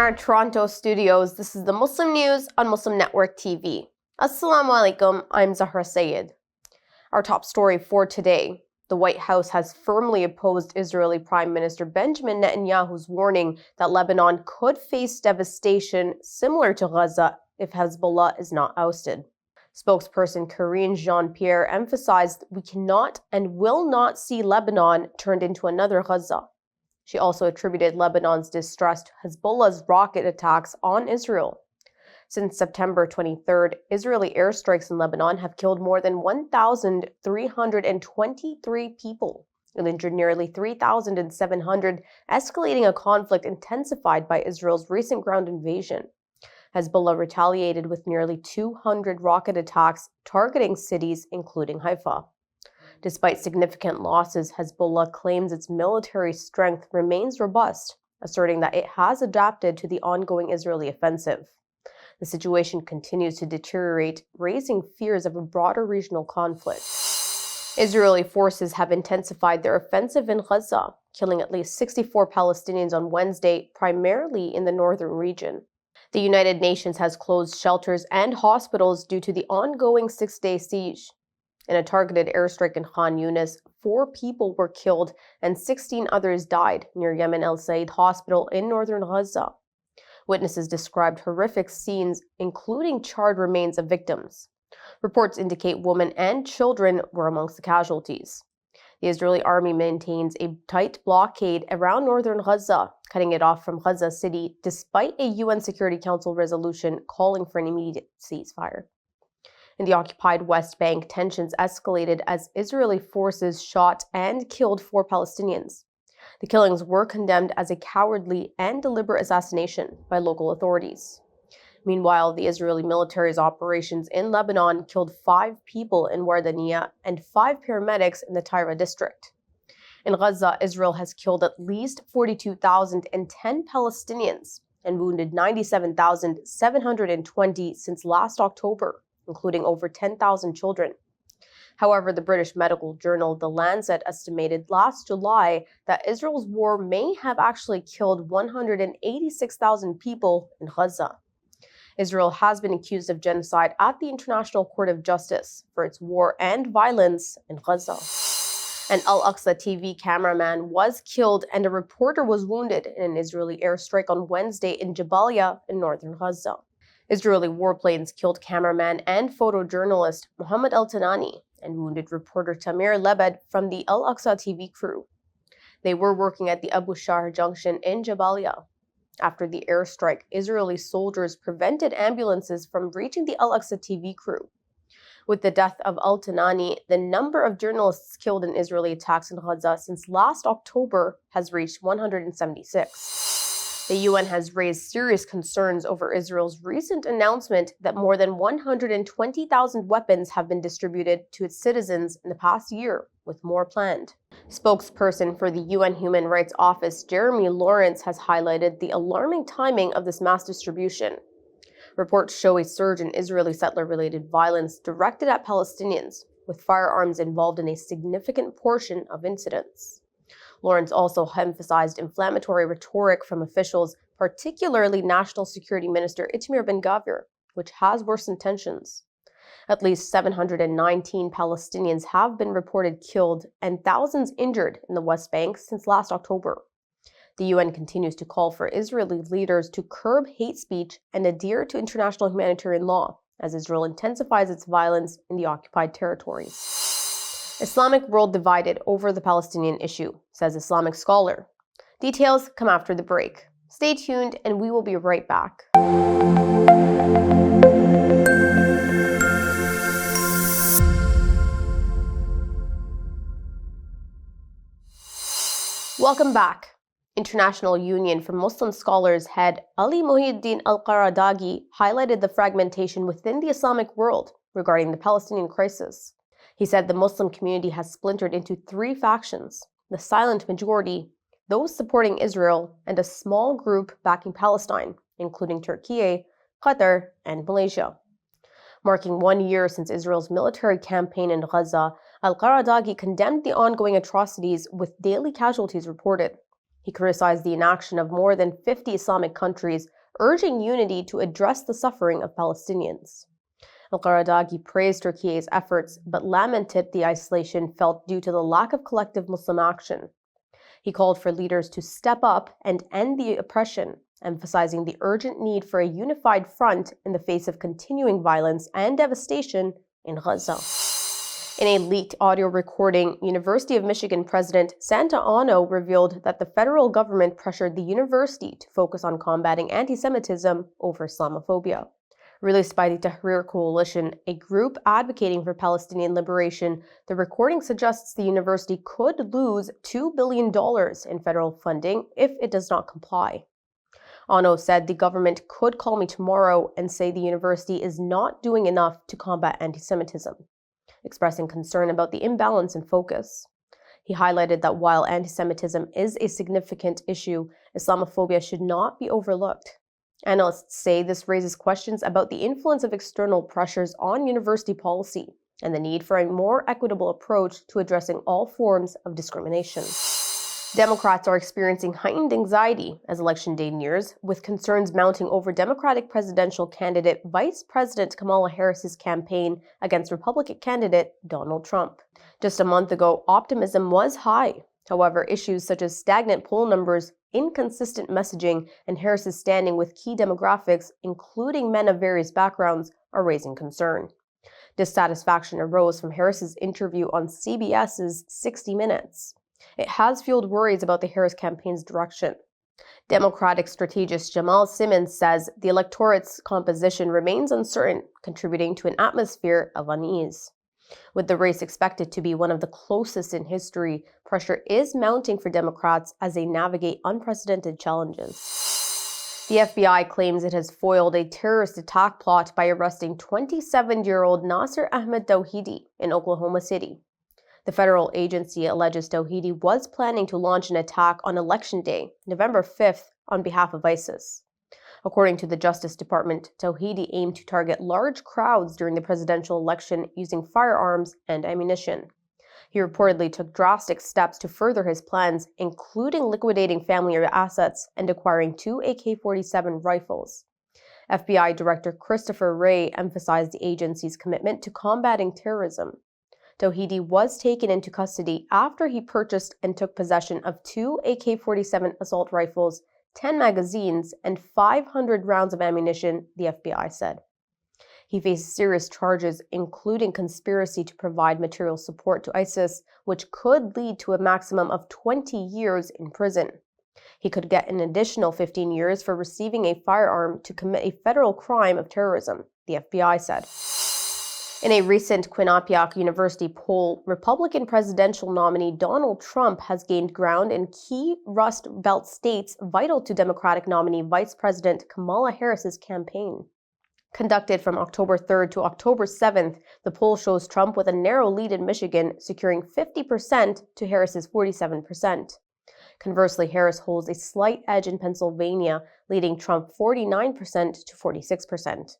our Toronto studios, this is the Muslim News on Muslim Network TV. Assalamu alaikum, I'm Zahra Syed. Our top story for today. The White House has firmly opposed Israeli Prime Minister Benjamin Netanyahu's warning that Lebanon could face devastation similar to Gaza if Hezbollah is not ousted. Spokesperson Karine Jean-Pierre emphasized we cannot and will not see Lebanon turned into another Gaza. She also attributed Lebanon's distress to Hezbollah's rocket attacks on Israel. Since September 23rd, Israeli airstrikes in Lebanon have killed more than 1,323 people and injured nearly 3,700, escalating a conflict intensified by Israel's recent ground invasion. Hezbollah retaliated with nearly 200 rocket attacks targeting cities, including Haifa. Despite significant losses, Hezbollah claims its military strength remains robust, asserting that it has adapted to the ongoing Israeli offensive. The situation continues to deteriorate, raising fears of a broader regional conflict. Israeli forces have intensified their offensive in Gaza, killing at least 64 Palestinians on Wednesday, primarily in the northern region. The United Nations has closed shelters and hospitals due to the ongoing six-day siege. In a targeted airstrike in Khan Yunis, 4 people were killed and 16 others died near Yemen El Sayed Hospital in northern Gaza. Witnesses described horrific scenes, including charred remains of victims. Reports indicate women and children were amongst the casualties. The Israeli army maintains a tight blockade around northern Gaza, cutting it off from Gaza City despite a UN Security Council resolution calling for an immediate ceasefire. In the occupied West Bank, tensions escalated as Israeli forces shot and killed 4 Palestinians. The killings were condemned as a cowardly and deliberate assassination by local authorities. Meanwhile, the Israeli military's operations in Lebanon killed 5 people in Wardaniya and 5 paramedics in the Tyra district. In Gaza, Israel has killed at least 42,010 Palestinians and wounded 97,720 since last October, including over 10,000 children. However, the British medical journal The Lancet estimated last July that Israel's war may have actually killed 186,000 people in Gaza. Israel has been accused of genocide at the International Court of Justice for its war and violence in Gaza. An Al-Aqsa TV cameraman was killed and a reporter was wounded in an Israeli airstrike on Wednesday in Jabalia in northern Gaza. Israeli warplanes killed cameraman and photojournalist Mohammed Al-Tanani and wounded reporter Tamir Lebed from the Al-Aqsa TV crew. They were working at the Abu Shahr junction in Jabalia. After the airstrike, Israeli soldiers prevented ambulances from reaching the Al-Aqsa TV crew. With the death of Al-Tanani, the number of journalists killed in Israeli attacks in Gaza since last October has reached 176. The UN has raised serious concerns over Israel's recent announcement that more than 120,000 weapons have been distributed to its citizens in the past year, with more planned. Spokesperson for the UN Human Rights Office, Jeremy Lawrence, has highlighted the alarming timing of this mass distribution. Reports show a surge in Israeli settler-related violence directed at Palestinians, with firearms involved in a significant portion of incidents. Lawrence also emphasized inflammatory rhetoric from officials, particularly National Security Minister Itamar Ben-Gvir, which has worsened tensions. At least 719 Palestinians have been reported killed and thousands injured in the West Bank since last October. The UN continues to call for Israeli leaders to curb hate speech and adhere to international humanitarian law as Israel intensifies its violence in the occupied territories. Islamic world divided over the Palestinian issue, says Islamic scholar. Details come after the break. Stay tuned and we will be right back. Welcome back. International Union for Muslim Scholars head Ali Muhyiddin al-Qaradaghi highlighted the fragmentation within the Islamic world regarding the Palestinian crisis. He said the Muslim community has splintered into 3 factions: the silent majority, those supporting Israel, and a small group backing Palestine, including Turkey, Qatar, and Malaysia. Marking 1 year since Israel's military campaign in Gaza, al-Qaradaghi condemned the ongoing atrocities with daily casualties reported. He criticized the inaction of more than 50 Islamic countries, urging unity to address the suffering of Palestinians. Al-Qaradaghi praised Turkey's efforts, but lamented the isolation felt due to the lack of collective Muslim action. He called for leaders to step up and end the oppression, emphasizing the urgent need for a unified front in the face of continuing violence and devastation in Gaza. In a leaked audio recording, University of Michigan President Santa Ono revealed that the federal government pressured the university to focus on combating anti-Semitism over Islamophobia. Released by the Deteriorate coalition, a group advocating for Palestinian liberation, the recording suggests the university could lose $2 billion in federal funding if it does not comply. Ono said the government could call me tomorrow and say the university is not doing enough to combat anti-Semitism, expressing concern about the imbalance in focus. He highlighted that while anti-Semitism is a significant issue, Islamophobia should not be overlooked. Analysts say this raises questions about the influence of external pressures on university policy and the need for a more equitable approach to addressing all forms of discrimination. Democrats are experiencing heightened anxiety as election day nears, with concerns mounting over Democratic presidential candidate Vice President Kamala Harris's campaign against Republican candidate Donald Trump. Just a month ago, optimism was high. However, issues such as stagnant poll numbers, inconsistent messaging, and Harris's standing with key demographics, including men of various backgrounds, are raising concern. Dissatisfaction arose from Harris's interview on CBS's 60 Minutes. It has fueled worries about the Harris campaign's direction. Democratic strategist Jamal Simmons says the electorate's composition remains uncertain, contributing to an atmosphere of unease. With the race expected to be one of the closest in history, pressure is mounting for Democrats as they navigate unprecedented challenges. The FBI claims it has foiled a terrorist attack plot by arresting 27-year-old Nasser Ahmed Tawhidi in Oklahoma City. The federal agency alleges Tawhidi was planning to launch an attack on Election Day, November 5th, on behalf of ISIS. According to the Justice Department, Tawhidi aimed to target large crowds during the presidential election using firearms and ammunition. He reportedly took drastic steps to further his plans, including liquidating family assets and acquiring 2 AK-47 rifles. FBI Director Christopher Wray emphasized the agency's commitment to combating terrorism. Tawhidi was taken into custody after he purchased and took possession of 2 AK-47 assault rifles, 10 magazines, and 500 rounds of ammunition, the FBI said. He faces serious charges, including conspiracy to provide material support to ISIS, which could lead to a maximum of 20 years in prison. He could get an additional 15 years for receiving a firearm to commit a federal crime of terrorism, the FBI said. In a recent Quinnipiac University poll, Republican presidential nominee Donald Trump has gained ground in key Rust Belt states vital to Democratic nominee Vice President Kamala Harris's campaign. Conducted from October 3rd to October 7th, the poll shows Trump with a narrow lead in Michigan, securing 50% to Harris's 47%. Conversely, Harris holds a slight edge in Pennsylvania, leading Trump 49% to 46%.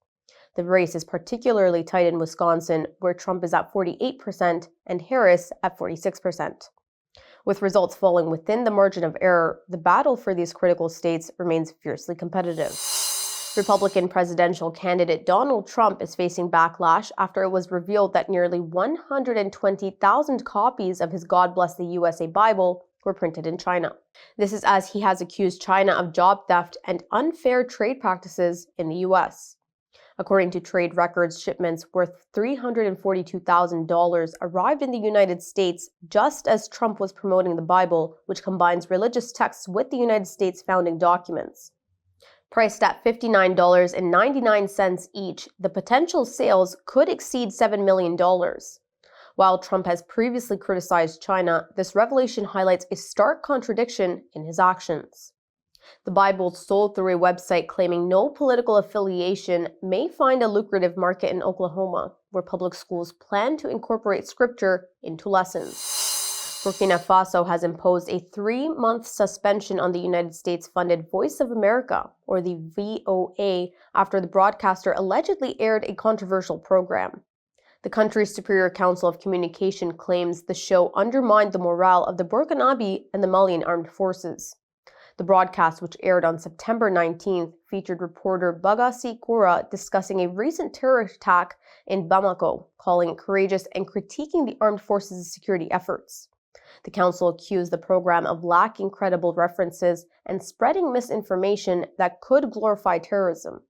The race is particularly tight in Wisconsin, where Trump is at 48% and Harris at 46%. With results falling within the margin of error, the battle for these critical states remains fiercely competitive. Republican presidential candidate Donald Trump is facing backlash after it was revealed that nearly 120,000 copies of his God Bless the USA Bible were printed in China. This is as he has accused China of job theft and unfair trade practices in the U.S. According to trade records, shipments worth $342,000 arrived in the United States just as Trump was promoting the Bible, which combines religious texts with the United States founding documents. Priced at $59.99 each, the potential sales could exceed $7 million. While Trump has previously criticized China, this revelation highlights a stark contradiction in his actions. The Bible sold through a website claiming no political affiliation may find a lucrative market in Oklahoma, where public schools plan to incorporate scripture into lessons. Burkina Faso has imposed a 3-month suspension on the United States-funded Voice of America, or the VOA, after the broadcaster allegedly aired a controversial program. The country's Superior Council of Communication claims the show undermined the morale of the Burkinabe and the Malian armed forces. The broadcast, which aired on September 19th, featured reporter Bagasi Koura discussing a recent terror attack in Bamako, calling it courageous and critiquing the armed forces' security efforts. The council accused the program of lacking credible references and spreading misinformation that could glorify terrorism.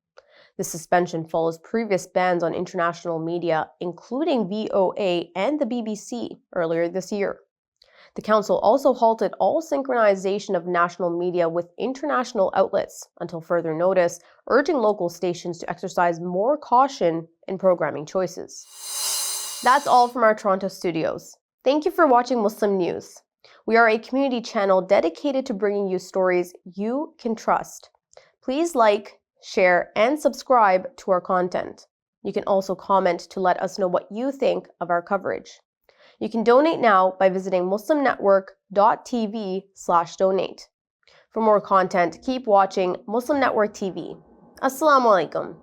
The suspension follows previous bans on international media, including VOA and the BBC, earlier this year. The council also halted all synchronization of national media with international outlets until further notice, urging local stations to exercise more caution in programming choices. That's all from our Toronto studios. Thank you for watching Muslim News. We are a community channel dedicated to bringing you stories you can trust. Please like, share, and subscribe to our content. You can also comment to let us know what you think of our coverage. You can donate now by visiting muslimnetwork.tv/donate. For more content, keep watching Muslim Network TV. Assalamu alaikum.